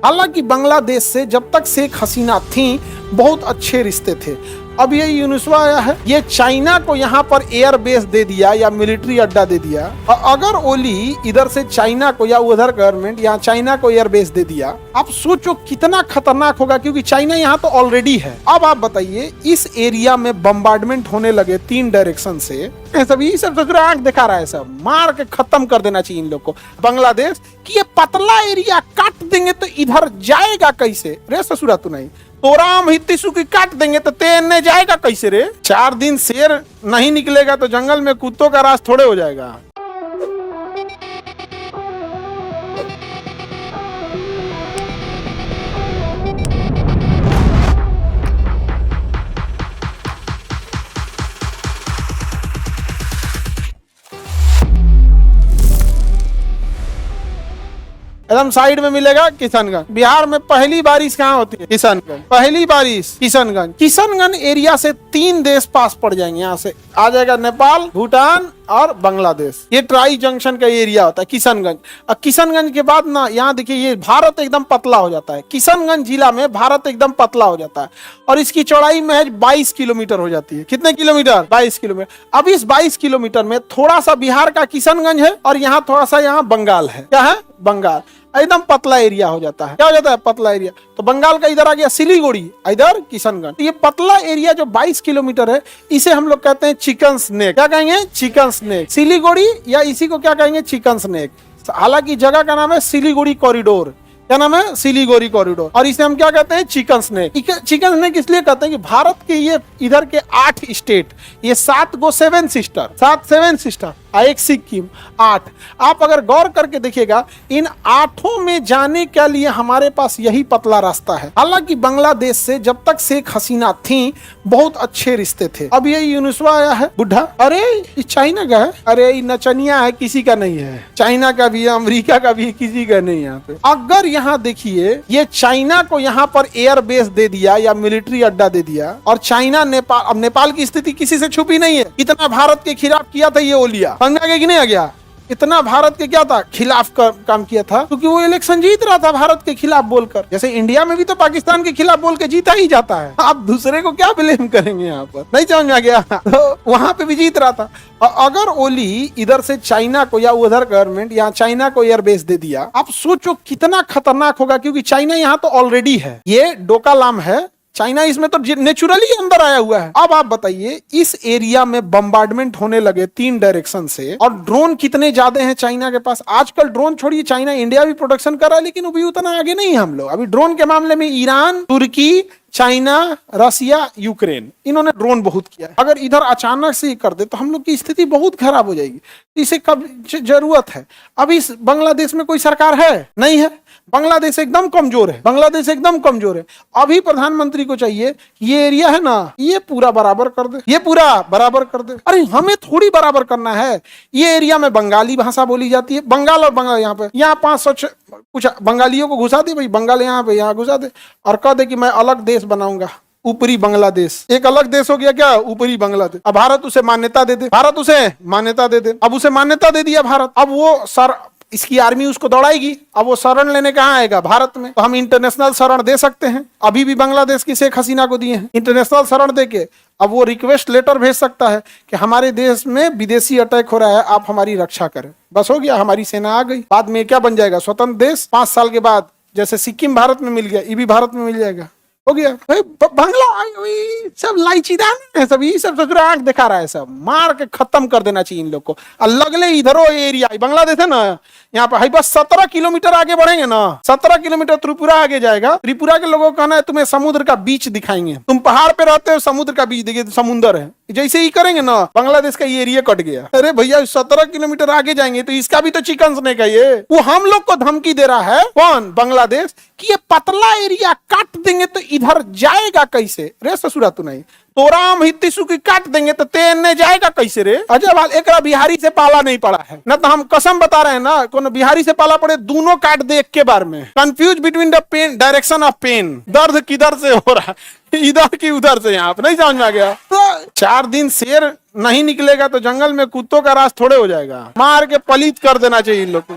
हालांकि बांग्लादेश से जब तक शेख हसीना थी बहुत अच्छे रिश्ते थे। अब ये यूनुसवा आया है, ये चाइना को यहाँ पर एयर बेस दे दिया या मिलिट्री अड्डा दे दिया। और अगर ओली इधर से चाइना को या उधर गवर्नमेंट या चाइना को एयर बेस दे दिया, आप सोचो कितना खतरनाक होगा, क्योंकि चाइना यहाँ तो ऑलरेडी है। अब आप बताइए इस एरिया में बम्बार्डमेंट होने लगे 3 डायरेक्शन से, सब आंख दिखा रहा है, सब मार के खत्म कर देना चाहिए इन लोग को। बांग्लादेश कि ये पतला एरिया काट देंगे तो इधर जाएगा कैसे रे ससुरा, तू नहीं तोराम हित्तिसु की काट देंगे तो तेने जाएगा कैसे रे। 4 दिन शेर नहीं निकलेगा तो जंगल में कुत्तों का राज थोड़े हो जाएगा। एकदम साइड में मिलेगा किशनगंज। बिहार में पहली बारिश कहाँ होती है? किशनगंज। पहली बारिश किशनगंज। किशनगंज एरिया से 3 देश पास पड़ जाएंगे। यहाँ से आ जाएगा नेपाल, भूटान और बांग्लादेश। ये ट्राई जंक्शन का एरिया होता है किशनगंज। और किशनगंज के बाद ना यहाँ देखिए ये भारत एकदम पतला हो जाता है। किशनगंज जिला में भारत एकदम पतला हो जाता है और इसकी चौड़ाई महज 22 किलोमीटर हो जाती है। कितने किलोमीटर? 22 किलोमीटर। अब इस 22 किलोमीटर में थोड़ा सा बिहार का किशनगंज है और यहाँ थोड़ा सा यहाँ बंगाल है। क्या है? बंगाल। एकदम पतला एरिया हो जाता है। क्या हो जाता है? पतला एरिया। तो बंगाल का इधर आ गया सिलीगुड़ी, इधर किशनगंज। तो ये पतला एरिया जो 22 किलोमीटर है इसे हम लोग कहते हैं चिकन स्नेक। क्या कहेंगे? Chicken snake. सिलीगुड़ी या इसी को क्या कहेंगे? Chicken snake. हालांकि जगह का नाम है सिलीगुड़ी कॉरिडोर। क्या नाम है? सिलीगुड़ी कॉरिडोर। और इसे हम क्या कहते हैं? Chicken snake. चिकन स्नेक इसलिए कहते हैं कि भारत के ये इधर के 8 स्टेट, ये 7 गो 7 सिस्टर, 1 सिक्किम, 8। आप अगर गौर करके देखिएगा इन 8 में जाने के लिए हमारे पास यही पतला रास्ता है। हालांकि बांग्लादेश से जब तक शेख हसीना थी बहुत अच्छे रिश्ते थे। अब ये यूनुसवा आया है बुढ़ा, अरे ये चाइना का है, अरे ये नचनिया है, किसी का नहीं है। चाइना का भी है, अमेरिका का भी है, किसी का नहीं। यहाँ पे अगर यहाँ देखिए ये चाइना को यहाँ पर एयर बेस दे दिया या मिलिट्री अड्डा दे दिया और चाइना नेपाल, अब नेपाल की स्थिति किसी से छुपी नहीं है। इतना भारत के खिलाफ किया था ये ओलिया, समझा गया कि नहीं? आ गया इतना भारत के क्या था खिलाफ काम किया था, क्योंकि वो इलेक्शन जीत रहा था भारत के खिलाफ बोलकर। जैसे इंडिया में भी तो पाकिस्तान के खिलाफ बोल के जीता ही जाता है। आप दूसरे को क्या ब्लेम करेंगे? यहाँ पर नहीं समझ में आ गया। तो वहां पे भी जीत रहा था। और अगर ओली इधर से चाइना को या उधर गवर्नमेंट या चाइना को एयर बेस दे दिया, आप सोचो कितना खतरनाक होगा, क्योंकि चाइना यहाँ तो ऑलरेडी है। ये डोकालाम है, चाइना इसमें तो नेचुरली अंदर आया हुआ है। अब आप बताइए इस एरिया में बम्बार्डमेंट होने लगे 3 डायरेक्शन से, और ड्रोन कितने ज्यादा हैं चाइना के पास। आजकल ड्रोन छोड़िए, चाइना, इंडिया भी प्रोडक्शन कर रहा है, लेकिन अभी उतना आगे नहीं है हम लोग। अभी ड्रोन के मामले में ईरान, तुर्की, चाइना, रसिया, यूक्रेन, इन्होंने ड्रोन बहुत किया है। अगर इधर अचानक से कर दे तो हम लोग की स्थिति बहुत खराब हो जाएगी। इसे कब जरूरत है? अभी इस बांग्लादेश में कोई सरकार है? नहीं है। बांग्लादेश एकदम कमजोर है। बांग्लादेश एकदम कमजोर है। अभी प्रधानमंत्री को चाहिए ये एरिया है ना, ये पूरा बराबर कर दे, ये पूरा बराबर कर दे। अरे हमें थोड़ी बराबर करना है। ये एरिया में बंगाली भाषा बोली जाती है। बंगाल और बंगाल यहाँ 500 कुछ बंगालियों को घुसा दे भाई, बंगाल यहाँ पे यहाँ घुसा दे और कह दे कि मैं अलग देश बनाऊंगा, ऊपरी बांग्लादेश। एक अलग देश हो गया क्या? ऊपरी बांग्लादेश। अब भारत उसे मान्यता दे दे, भारत उसे मान्यता दे दे। अब उसे मान्यता दे दिया भारत। अब वो इसकी आर्मी उसको दौड़ाएगी। अब वो शरण लेने कहाँ आएगा? भारत में। तो हम इंटरनेशनल शरण दे सकते हैं। अभी भी बांग्लादेश की शेख हसीना को दिए हैं इंटरनेशनल शरण देके। अब वो रिक्वेस्ट लेटर भेज सकता है कि हमारे देश में विदेशी अटैक हो रहा है, आप हमारी रक्षा करें। बस हो गया, हमारी सेना आ गई। बाद में क्या बन जाएगा? स्वतंत्र देश। 5 साल के बाद जैसे सिक्किम भारत में मिल गया, ये भी भारत में मिल जाएगा। हो गया। बांग्ला सब लाइचीदार है, सब ये सब आंख दिखा रहा है, सब मार के खत्म कर देना चाहिए इन लोग को। लगले इधरो एरिया बांग्लादेश है ना, यहाँ पर बस 17 किलोमीटर आगे बढ़ेंगे ना, 17 किलोमीटर त्रिपुरा आगे जाएगा। त्रिपुरा के लोगों का कहना है तुम्हें समुद्र का बीच दिखाएंगे। तुम पहाड़ पे रहते हो, समुद्र का बीच देखिए, समुद्र है। जैसे ही करेंगे ना बांग्लादेश का ये एरिया कट गया। अरे भैया 17 किलोमीटर आगे जाएंगे तो इसका भी तो चिकन स्नेक है ये। वो हम लोग को धमकी दे रहा है, कौन? बांग्लादेश, कि ये पतला एरिया काट देंगे तो इधर जाएगा कैसे रे ससुरा, तू नहीं तोराम हित्तिसु की काट देंगे तो तेने जाएगा कैसे रे। अजय बाल एक बिहारी से पाला नहीं पड़ा है ना, तो हम कसम बता रहे हैं ना, कौन बिहारी से पाला पड़े दोनों काट दे एक के बार में। Confuse between the pain, direction of pain. दर्द किधर से हो रहा है, इधर की उधर से। यहाँ पे नहीं समझ में आ गया। तो 4 दिन शेर नहीं निकलेगा तो जंगल में कुत्तों का राज थोड़े हो जाएगा। मार के पलीत कर देना चाहिए इन लोग को।